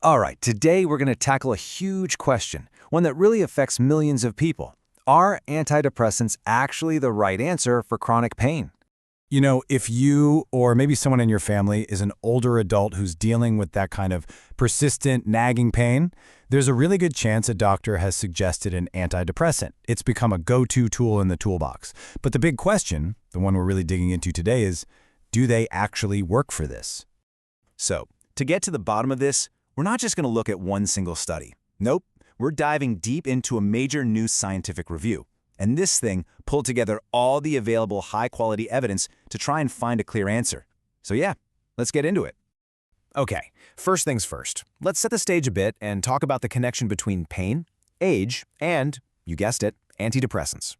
All right, today we're going to tackle a huge question, one that really affects millions of people. Are antidepressants actually the right answer for chronic pain? You know, if you or maybe someone in your family is an older adult who's dealing with that kind of persistent, nagging pain, there's a really good chance a doctor has suggested an antidepressant. It's become a go-to tool in the toolbox. But the big question, the one we're really digging into today, is do they actually work for this? So, to get to the bottom of this, we're not just going to look at one single study. Nope, we're diving deep into a major new scientific review. And this thing pulled together all the available high-quality evidence to try and find a clear answer. So yeah, let's get into it. Okay, first things first. Let's set the stage a bit and talk about the connection between pain, age, and, you guessed it, antidepressants.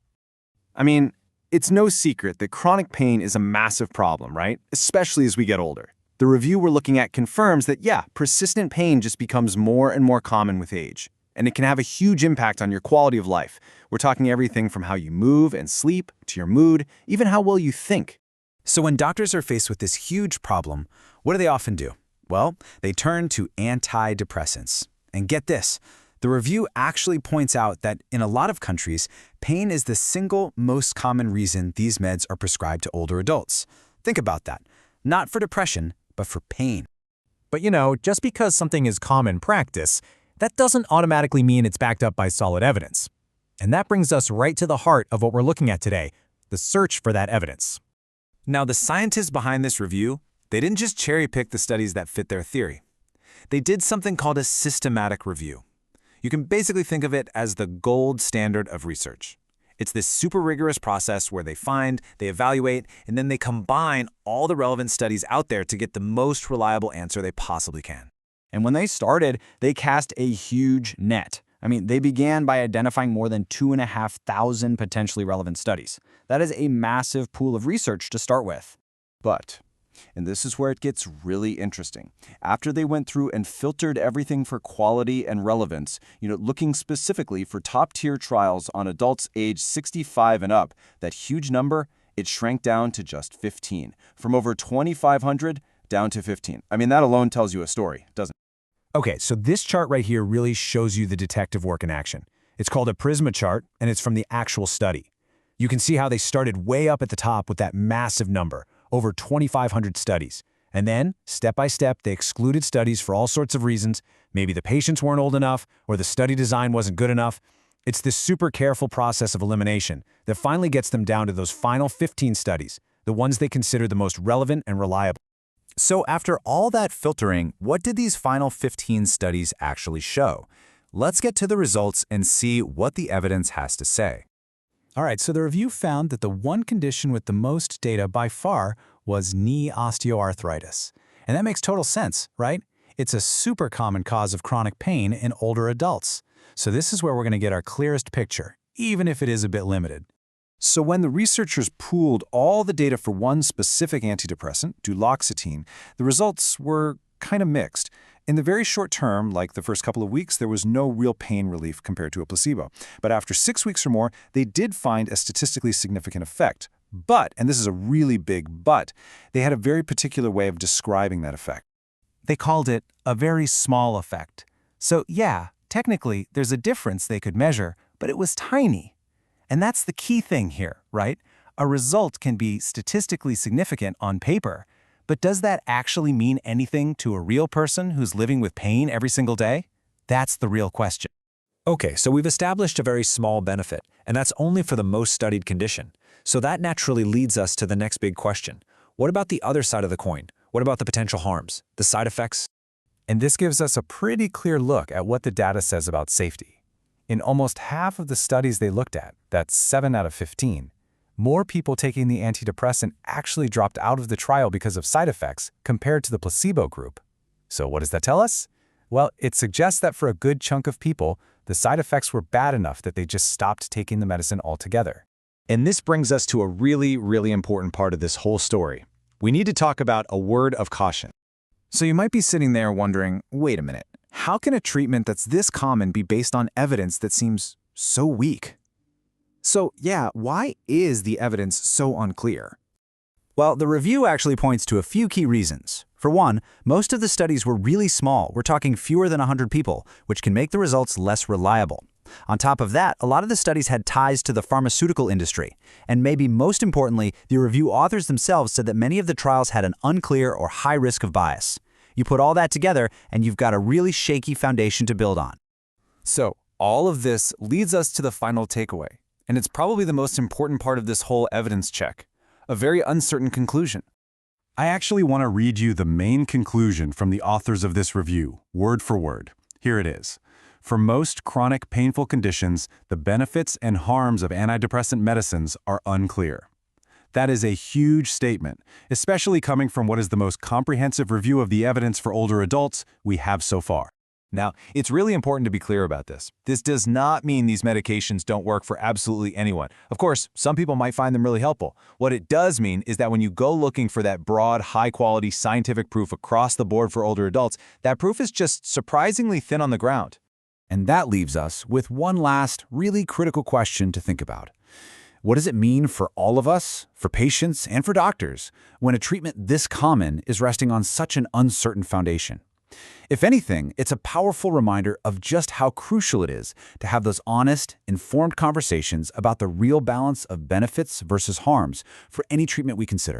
I mean, it's no secret that chronic pain is a massive problem, right? Especially as we get older. The review we're looking at confirms that, yeah, persistent pain just becomes more and more common with age. And it can have a huge impact on your quality of life. We're talking everything from how you move and sleep, to your mood, even how well you think. So when doctors are faced with this huge problem, what do they often do? Well, they turn to antidepressants. And get this, the review actually points out that in a lot of countries, pain is the single most common reason these meds are prescribed to older adults. Think about that. Not for depression, but for pain. But you know, just because something is common practice, that doesn't automatically mean it's backed up by solid evidence. And that brings us right to the heart of what we're looking at today, the search for that evidence. Now, the scientists behind this review, they didn't just cherry-pick the studies that fit their theory. They did something called a systematic review. You can basically think of it as the gold standard of research. It's this super rigorous process where they find, they evaluate, and then they combine all the relevant studies out there to get the most reliable answer they possibly can. And when they started, they cast a huge net. I mean, they began by identifying more than 2,500 potentially relevant studies. That is a massive pool of research to start with. But, and this is where it gets really interesting, after they went through and filtered everything for quality and relevance, looking specifically for top-tier trials on adults age 65 and up, that huge number, it shrank down to just 15, from over 2,500 down to 15. I mean, that alone tells you a story, doesn't it? Okay, so this chart right here really shows you the detective work in action. It's called a Prisma chart, and it's from the actual study. You can see how they started way up at the top with that massive number, over 2,500 studies. And then, step by step, they excluded studies for all sorts of reasons. Maybe the patients weren't old enough, or the study design wasn't good enough. It's this super careful process of elimination that finally gets them down to those final 15 studies, the ones they consider the most relevant and reliable. So after all that filtering, what did these final 15 studies actually show? Let's get to the results and see what the evidence has to say. All right, so the review found that the one condition with the most data by far was knee osteoarthritis. And that makes total sense, right? It's a super common cause of chronic pain in older adults. So this is where we're going to get our clearest picture, even if it is a bit limited. So when the researchers pooled all the data for one specific antidepressant, duloxetine, the results were kind of mixed. In the very short term, like the first couple of weeks, there was no real pain relief compared to a placebo. But after 6 weeks or more, they did find a statistically significant effect. But, and this is a really big but, they had a very particular way of describing that effect. They called it a very small effect. So yeah, technically, there's a difference they could measure, but it was tiny. And that's the key thing here, right? A result can be statistically significant on paper, but does that actually mean anything to a real person who's living with pain every single day? That's the real question. Okay, so we've established a very small benefit, and that's only for the most studied condition. So that naturally leads us to the next big question. What about the other side of the coin? What about the potential harms, the side effects? And this gives us a pretty clear look at what the data says about safety. In almost half of the studies they looked at, that's 7 out of 15, more people taking the antidepressant actually dropped out of the trial because of side effects compared to the placebo group. So what does that tell us? Well, it suggests that for a good chunk of people, the side effects were bad enough that they just stopped taking the medicine altogether. And this brings us to a really, really important part of this whole story. We need to talk about a word of caution. So you might be sitting there wondering, wait a minute, how can a treatment that's this common be based on evidence that seems so weak? So yeah, why is the evidence so unclear? Well, the review actually points to a few key reasons. For one, most of the studies were really small. We're talking fewer than 100 people, which can make the results less reliable. On top of that, a lot of the studies had ties to the pharmaceutical industry. And maybe most importantly, the review authors themselves said that many of the trials had an unclear or high risk of bias. You put all that together, and you've got a really shaky foundation to build on. So, all of this leads us to the final takeaway, and it's probably the most important part of this whole evidence check, a very uncertain conclusion. I actually want to read you the main conclusion from the authors of this review, word for word. Here it is. For most chronic painful conditions, the benefits and harms of antidepressant medicines are unclear. That is a huge statement, especially coming from what is the most comprehensive review of the evidence for older adults we have so far. Now, it's really important to be clear about this. This does not mean these medications don't work for absolutely anyone. Of course, some people might find them really helpful. What it does mean is that when you go looking for that broad, high-quality scientific proof across the board for older adults, that proof is just surprisingly thin on the ground. And that leaves us with one last, really critical question to think about. What does it mean for all of us, for patients, and for doctors, when a treatment this common is resting on such an uncertain foundation? If anything, it's a powerful reminder of just how crucial it is to have those honest, informed conversations about the real balance of benefits versus harms for any treatment we consider.